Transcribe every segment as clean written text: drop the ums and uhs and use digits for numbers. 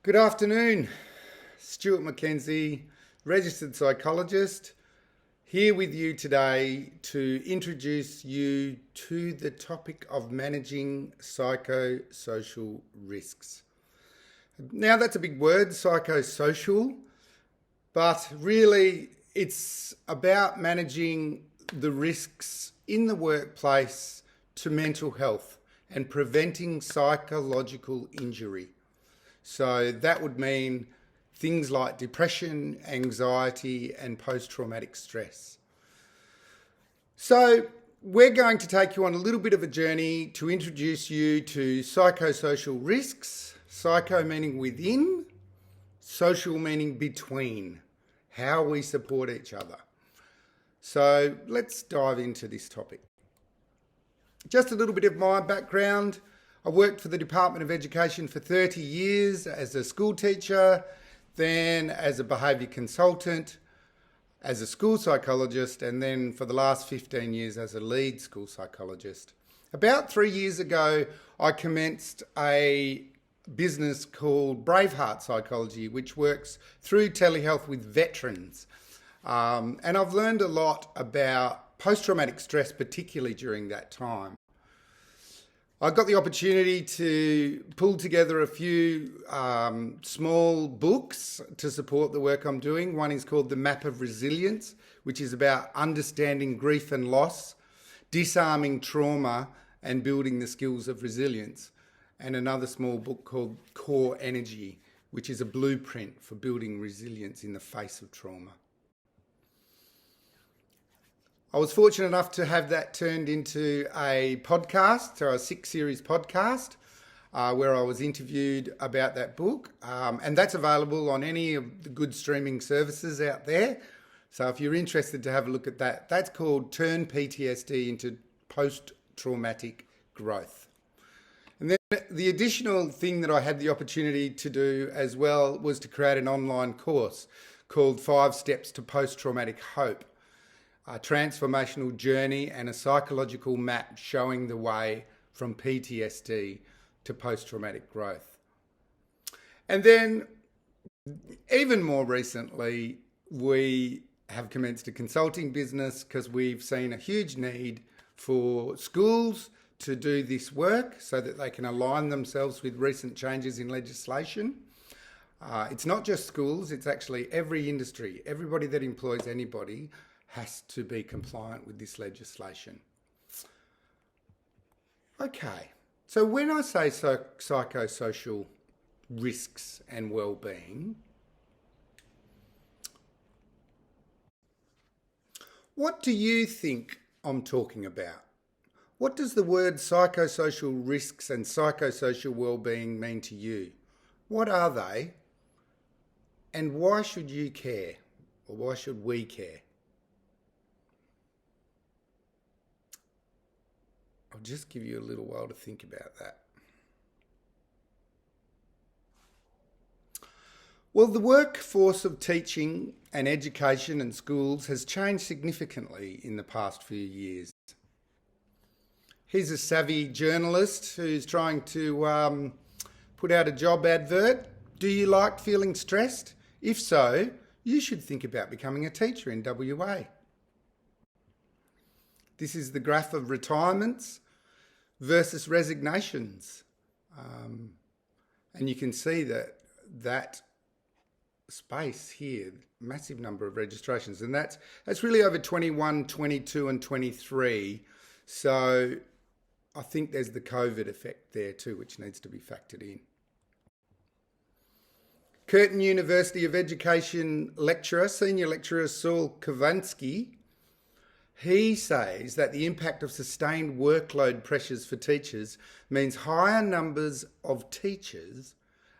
Good afternoon, Stuart McKenzie, registered psychologist, here with you today to introduce you to the topic of managing psychosocial risks. Now that's a big word, psychosocial, but really it's about managing the risks in the workplace to mental health and preventing psychological injury. So that would mean things like depression, anxiety, and post-traumatic stress. So we're going to take you on a little bit of a journey to introduce you to psychosocial risks, psycho meaning within, social meaning between, how we support each other. So let's dive into this topic. Just a little bit of my background. I worked for the Department of Education for 30 years as a school teacher, then as a behaviour consultant, as a school psychologist, and then for the last 15 years as a lead school psychologist. About 3 years ago, I commenced a business called Braveheart Psychology, which works through telehealth with veterans. And I've learned a lot about post-traumatic stress, particularly during that time. I got the opportunity to pull together a few small books to support the work I'm doing. One is called The Map of Resilience, which is about understanding grief and loss, disarming trauma, and building the skills of resilience. And another small book called Core Energy, which is a blueprint for building resilience in the face of trauma. I was fortunate enough to have that turned into a podcast, so a 6-series podcast, where I was interviewed about that book. And that's available on any of the good streaming services out there. So if you're interested to have a look at that, that's called Turn PTSD into Post-Traumatic Growth. And then the additional thing that I had the opportunity to do as well was to create an online course called 5 Steps to Post-Traumatic Hope. A transformational journey and a psychological map showing the way from PTSD to post-traumatic growth. And then, even more recently, we have commenced a consulting business because we've seen a huge need for schools to do this work so that they can align themselves with recent changes in legislation. It's not just schools, it's actually every industry. Everybody that employs anybody has to be compliant with this legislation. Okay, so when I say psychosocial risks and well-being, what do you think I'm talking about? What does the word psychosocial risks and psychosocial well-being mean to you? What are they? And why should you care? Or why should we care? I'll just give you a little while to think about that. Well, the workforce of teaching and education and schools has changed significantly in the past few years. Here's a savvy journalist who's trying to put out a job advert. Do you like feeling stressed? If so, you should think about becoming a teacher in WA. This is the graph of retirements versus resignations. And you can see that space here, massive number of registrations. And that's really over 21, 22 and 23. So I think there's the COVID effect there too, which needs to be factored in. Curtin University of Education lecturer, senior lecturer Saul Kavansky, he says that the impact of sustained workload pressures for teachers means higher numbers of teachers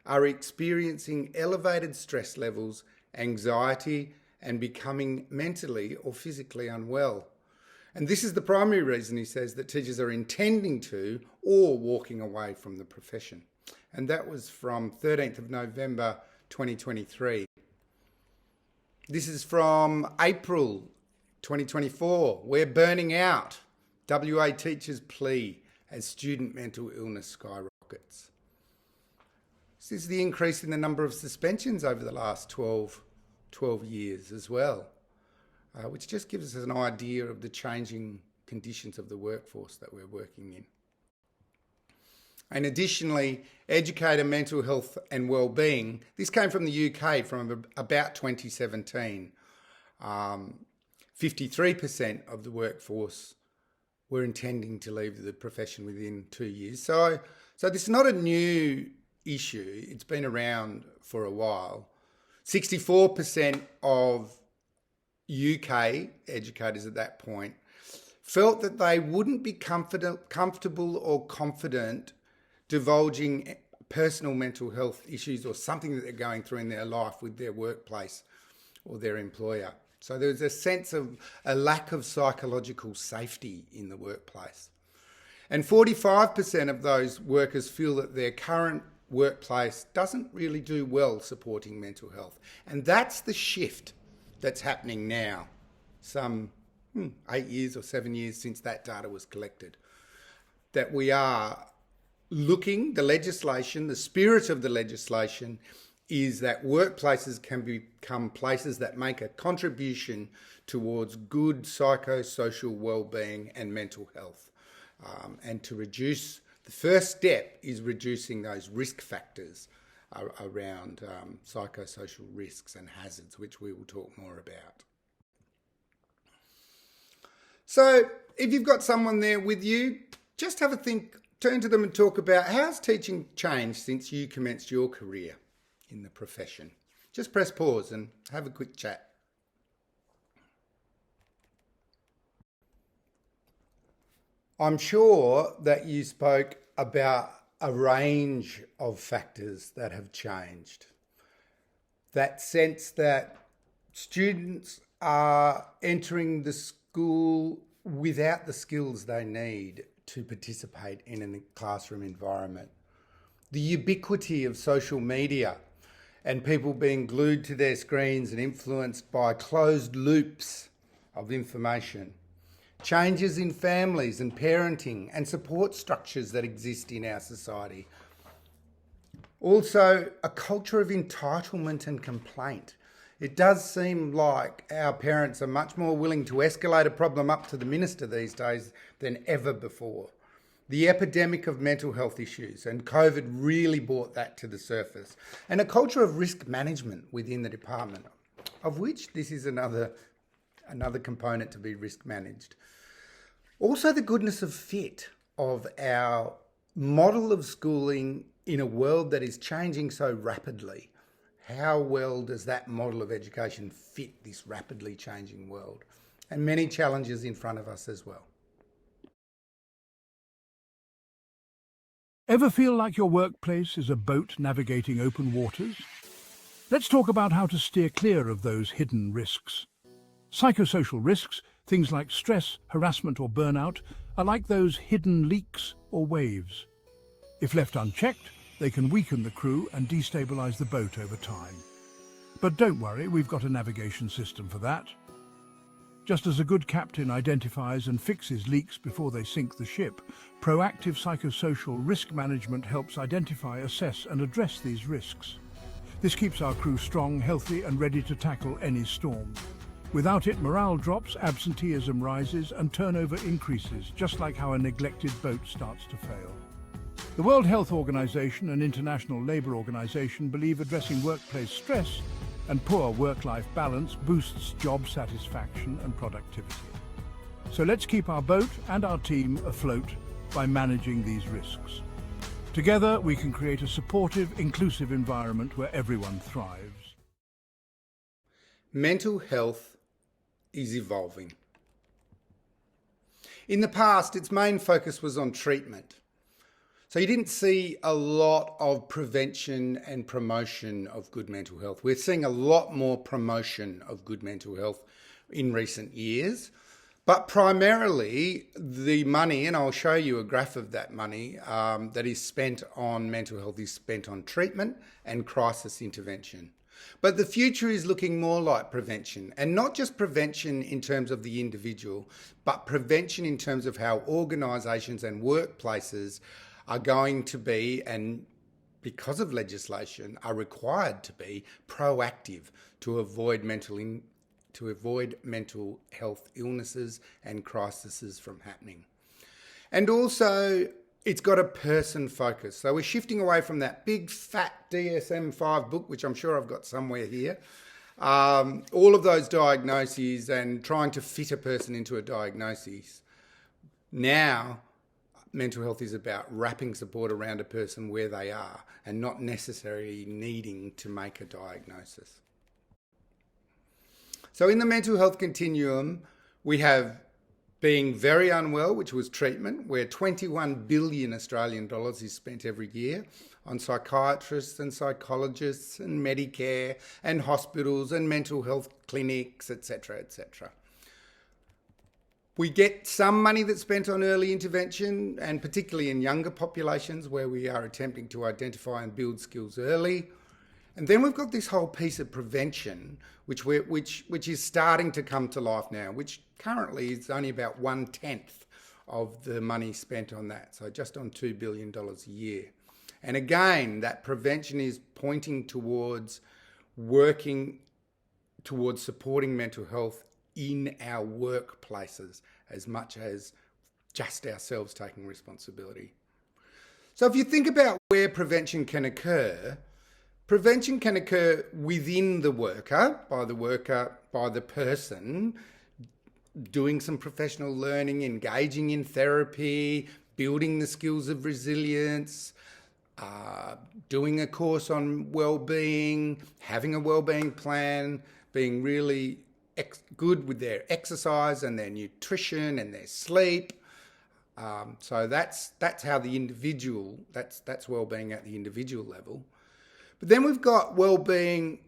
are experiencing elevated stress levels, anxiety, and becoming mentally or physically unwell. And this is the primary reason, he says, that teachers are intending to or walking away from the profession. And that was from 13th of November 2023. This is from April 2024, we're burning out. WA teachers plea as student mental illness skyrockets. This is the increase in the number of suspensions over the last 12 years as well, which just gives us an idea of the changing conditions of the workforce that we're working in. And additionally, Educator Mental Health and Wellbeing, this came from the UK from about 2017. 53% of the workforce were intending to leave the profession within 2 years. So this is not a new issue. It's been around for a while. 64% of UK educators at that point felt that they wouldn't be comfortable or confident divulging personal mental health issues or something that they're going through in their life with their workplace or their employer. So there's a sense of a lack of psychological safety in the workplace. And 45% of those workers feel that their current workplace doesn't really do well supporting mental health. And that's the shift that's happening now, some 8 years or 7 years since that data was collected, that we are looking, the legislation, the spirit of the legislation is that workplaces can become places that make a contribution towards good psychosocial wellbeing and mental health. And to reduce, the first step is reducing those risk factors around psychosocial risks and hazards, which we will talk more about. So if you've got someone there with you, just have a think, turn to them and talk about how's teaching changed since you commenced your career in the profession. Just press pause and have a quick chat. I'm sure that you spoke about a range of factors that have changed. That sense that students are entering the school without the skills they need to participate in a classroom environment. The ubiquity of social media and people being glued to their screens and influenced by closed loops of information. Changes in families and parenting and support structures that exist in our society. Also, a culture of entitlement and complaint. It does seem like our parents are much more willing to escalate a problem up to the minister these days than ever before. The epidemic of mental health issues, and COVID really brought that to the surface. And a culture of risk management within the department, of which this is another component to be risk managed. Also the goodness of fit of our model of schooling in a world that is changing so rapidly. How well does that model of education fit this rapidly changing world? And many challenges in front of us as well. Ever feel like your workplace is a boat navigating open waters? Let's talk about how to steer clear of those hidden risks. Psychosocial risks, things like stress, harassment or burnout, are like those hidden leaks or waves. If left unchecked, they can weaken the crew and destabilize the boat over time. But don't worry, we've got a navigation system for that. Just as a good captain identifies and fixes leaks before they sink the ship, proactive psychosocial risk management helps identify, assess and address these risks. This keeps our crew strong, healthy and ready to tackle any storm. Without it, morale drops, absenteeism rises and turnover increases, just like how a neglected boat starts to fail. The World Health Organization and International Labour Organization believe addressing workplace stress and poor work-life balance boosts job satisfaction and productivity. So let's keep our boat and our team afloat by managing these risks. Together, we can create a supportive, inclusive environment where everyone thrives. Mental health is evolving. In the past, its main focus was on treatment. So you didn't see a lot of prevention and promotion of good mental health. We're seeing a lot more promotion of good mental health in recent years. But primarily the money, and I'll show you a graph of that money, that is spent on mental health is spent on treatment and crisis intervention. But the future is looking more like prevention, and not just prevention in terms of the individual, but prevention in terms of how organisations and workplaces are going to be and because of legislation, are required to be proactive to avoid mental health illnesses and crises from happening. And also, it's got a person focus. So we're shifting away from that big fat DSM-5 book, which I'm sure I've got somewhere here, all of those diagnoses and trying to fit a person into a diagnosis. Now, mental health is about wrapping support around a person where they are and not necessarily needing to make a diagnosis. So in the mental health continuum, we have being very unwell, which was treatment, where 21 billion Australian dollars is spent every year on psychiatrists and psychologists and Medicare and hospitals and mental health clinics, etc., etc. We get some money that's spent on early intervention, and particularly in younger populations where we are attempting to identify and build skills early. And then we've got this whole piece of prevention, which is starting to come to life now, which currently is only about 1/10 of the money spent on that, so just on $2 billion a year. And again, that prevention is pointing towards working towards supporting mental health in our workplaces as much as just ourselves taking responsibility. So if you think about where prevention can occur within the worker, by the person, doing some professional learning, engaging in therapy, building the skills of resilience, doing a course on wellbeing, having a wellbeing plan, being really good with their exercise and their nutrition and their sleep. So that's how the individual, that's wellbeing at the individual level. But then we've got wellbeing,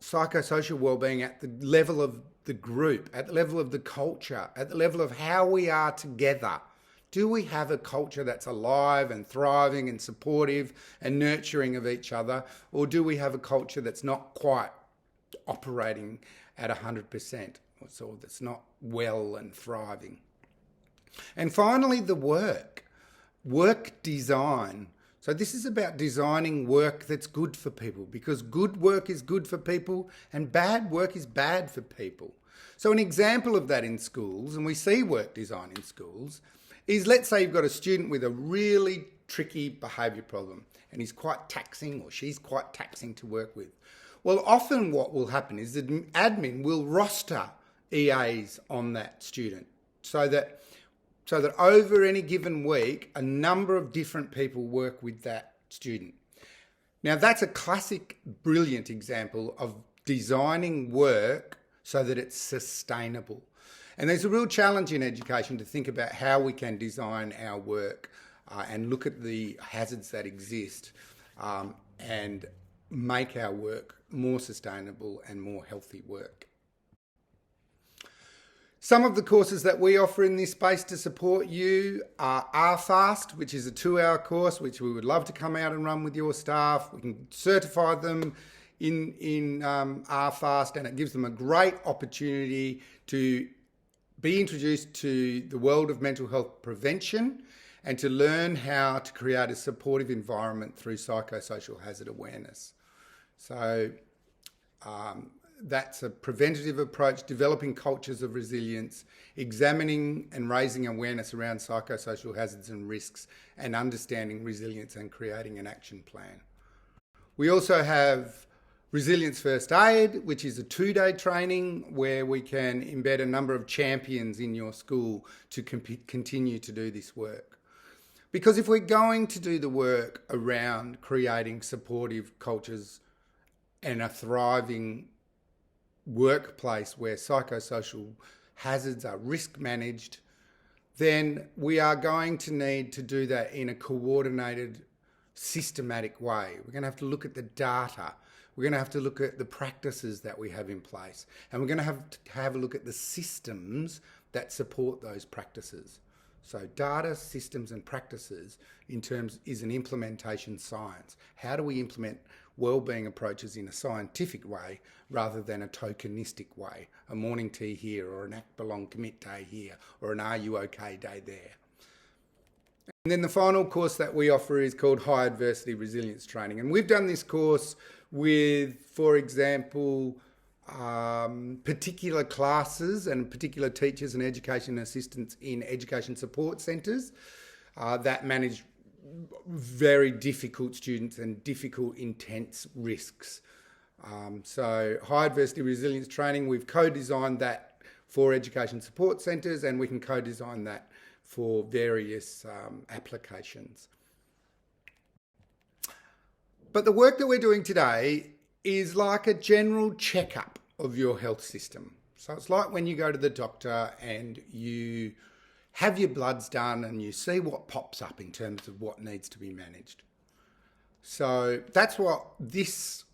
psychosocial wellbeing at the level of the group, at the level of the culture, at the level of how we are together. Do we have a culture that's alive and thriving and supportive and nurturing of each other? Or do we have a culture that's not quite operating at 100%, so that's not well and thriving? And finally, the work design. So this is about designing work that's good for people, because good work is good for people and bad work is bad for people. So an example of that in schools, and we see work design in schools, is let's say you've got a student with a really tricky behaviour problem and he's quite taxing or she's quite taxing to work with. Well, often what will happen is the admin will roster EAs on that student so that over any given week, a number of different people work with that student. Now, that's a classic, brilliant example of designing work so that it's sustainable. And there's a real challenge in education to think about how we can design our work and look at the hazards that exist and make our work more sustainable and more healthy work. Some of the courses that we offer in this space to support you are Fast, which is a 2-hour course, which we would love to come out and run with your staff. We can certify them in Fast, and it gives them a great opportunity to be introduced to the world of mental health prevention and to learn how to create a supportive environment through psychosocial hazard awareness. So that's a preventative approach, developing cultures of resilience, examining and raising awareness around psychosocial hazards and risks, and understanding resilience and creating an action plan. We also have Resilience First Aid, which is a 2-day training where we can embed a number of champions in your school to continue to do this work. Because if we're going to do the work around creating supportive cultures and a thriving workplace where psychosocial hazards are risk managed, then we are going to need to do that in a coordinated, systematic way. We're going to have to look at the data. We're going to have to look at the practices that we have in place. And we're going to have a look at the systems that support those practices. So data, systems and practices is an implementation science. How do we implement wellbeing approaches in a scientific way rather than a tokenistic way? A morning tea here, or an act belong commit day here, or an are you okay day there. And then the final course that we offer is called High Adversity Resilience Training. And we've done this course with, for example, particular classes and particular teachers and education assistants in education support centres that manage very difficult students and difficult, intense risks. So High Adversity Resilience Training, we've co-designed that for education support centres, and we can co-design that for various applications. But the work that we're doing today is like a general checkup of your health system. So it's like when you go to the doctor and you have your bloods done and you see what pops up in terms of what needs to be managed. So that's what this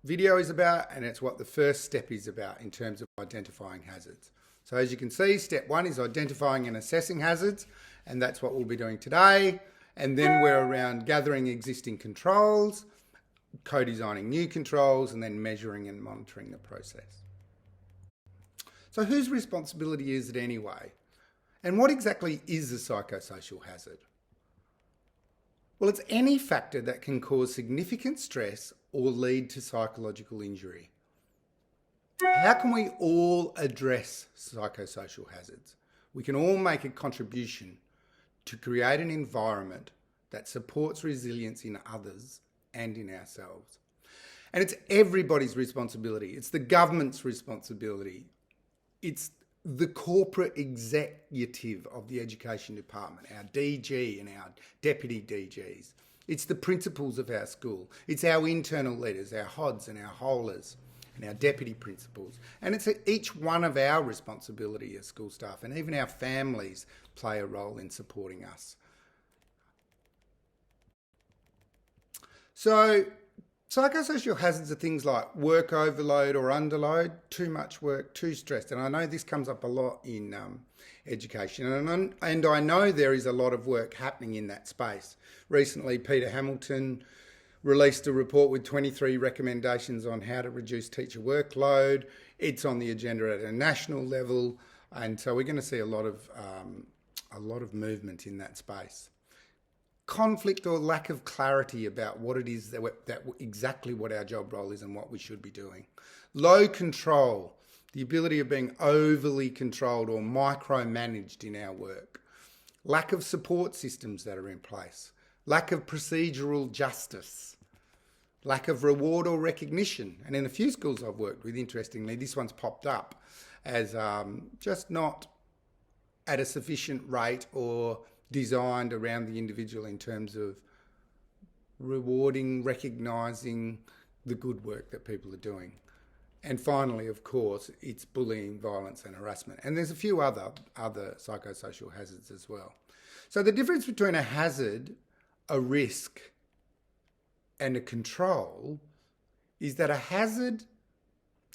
video is about, and it's what the first step is about in terms of identifying hazards. So as you can see, step one is identifying and assessing hazards, and that's what we'll be doing today. And then we're around gathering existing controls, co-designing new controls, and then measuring and monitoring the process. So whose responsibility is it anyway? And what exactly is a psychosocial hazard? Well, it's any factor that can cause significant stress or lead to psychological injury. How can we all address psychosocial hazards? We can all make a contribution to create an environment that supports resilience in others and in ourselves. And it's everybody's responsibility. It's the government's responsibility. It's the corporate executive of the education department, our DG and our deputy DGs. It's the principals of our school. It's our internal leaders, our HODs and our HOLers and our deputy principals. And it's each one of our responsibility as school staff, and even our families play a role in supporting us. So psychosocial hazards are things like work overload or underload, too much work, too stressed. And I know this comes up a lot in education. And I know there is a lot of work happening in that space. Recently, Peter Hamilton released a report with 23 recommendations on how to reduce teacher workload. It's on the agenda at a national level. And so we're going to see a lot of movement in that space. Conflict or lack of clarity about what it is that exactly what our job role is and what we should be doing. Low control, the ability of being overly controlled or micromanaged in our work. Lack of support systems that are in place. Lack of procedural justice. Lack of reward or recognition. And in a few schools I've worked with, interestingly, this one's popped up as just not at a sufficient rate or designed around the individual in terms of rewarding, recognising the good work that people are doing. And finally, of course, it's bullying, violence and harassment. And there's a few other psychosocial hazards as well. So the difference between a hazard, a risk and a control is that a hazard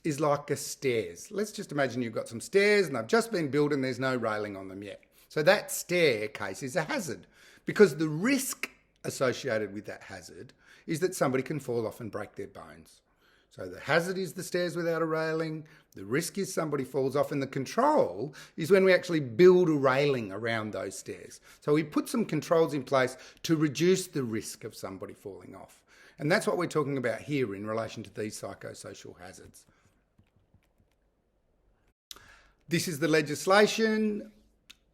is like a stairs. Let's just imagine you've got some stairs and they've just been built and there's no railing on them yet. So that staircase is a hazard because the risk associated with that hazard is that somebody can fall off and break their bones. So the hazard is the stairs without a railing, the risk is somebody falls off, and the control is when we actually build a railing around those stairs. So we put some controls in place to reduce the risk of somebody falling off. And that's what we're talking about here in relation to these psychosocial hazards. This is the legislation,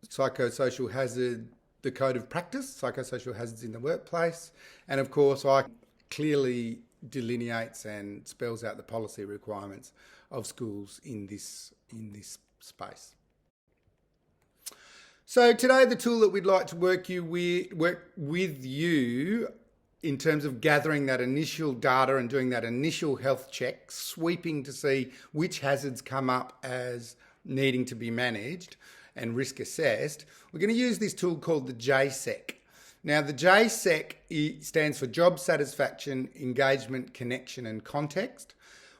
psychosocial hazard, the code of practice, psychosocial hazards in the workplace. And of course, I clearly delineates and spells out the policy requirements of schools in this space. So today, the tool that we'd like to work with you in terms of gathering that initial data and doing that initial health check, sweeping to see which hazards come up as needing to be managed and risk assessed, we're going to use this tool called the JSEC. Now, the JSEC stands for Job Satisfaction, Engagement, Connection and Context.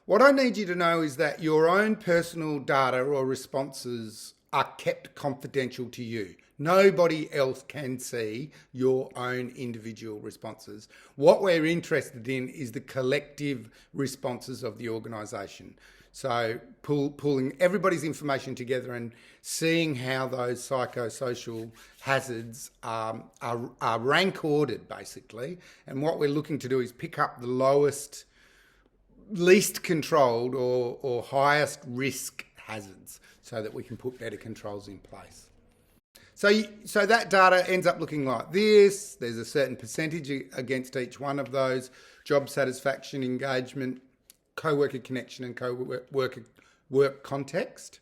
What I need you to know is that your own personal data or responses are kept confidential to you. Nobody else can see your own individual responses. What we're interested in is the collective responses of the organisation. So pulling everybody's information together and seeing how those psychosocial hazards are rank ordered, basically. And what we're looking to do is pick up the lowest, least controlled or highest risk hazards so that we can put better controls in place. So that data ends up looking like this. There's a certain percentage against each one of those: job satisfaction, engagement, co-worker connection, and work context.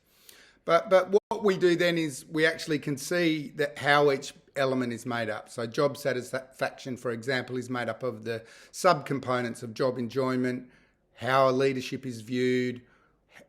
But what we do then is we actually can see that how each element is made up. So job satisfaction, for example, is made up of the subcomponents of job enjoyment, how leadership is viewed,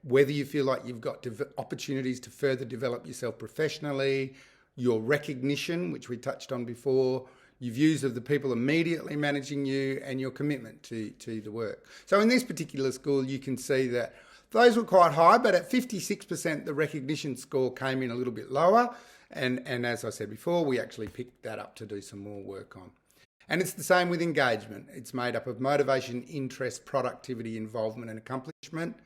whether you feel like you've got opportunities to further develop yourself professionally, your recognition, which we touched on before, your views of the people immediately managing you, and your commitment to the work. So in this particular school, you can see that those were quite high, but at 56%, the recognition score came in a little bit lower. And as I said before, we actually picked that up to do some more work on. And it's the same with engagement. It's made up of motivation, interest, productivity, involvement, and accomplishment.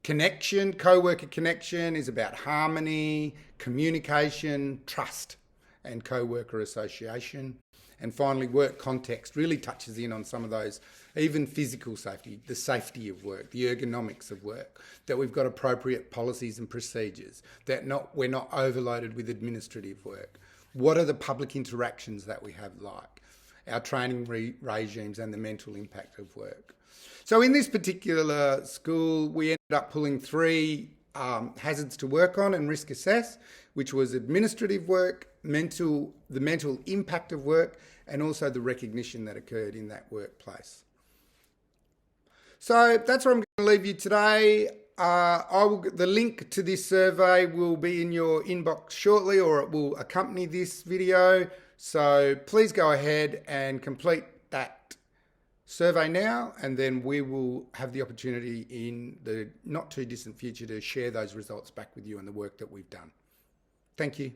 Connection, co-worker connection, is about harmony, communication, trust, and co-worker association. And finally, work context really touches in on some of those, even physical safety, the safety of work, the ergonomics of work, that we've got appropriate policies and procedures, that we're not overloaded with administrative work. What are the public interactions that we have like? Our training regimes and the mental impact of work. So in this particular school, we ended up pulling 3 hazards to work on and risk assess, which was administrative work, the mental impact of work, and also the recognition that occurred in that workplace. So that's where I'm going to leave you today. The link to this survey will be in your inbox shortly, or it will accompany this video. So please go ahead and complete that survey now, and then we will have the opportunity in the not too distant future to share those results back with you and the work that we've done. Thank you.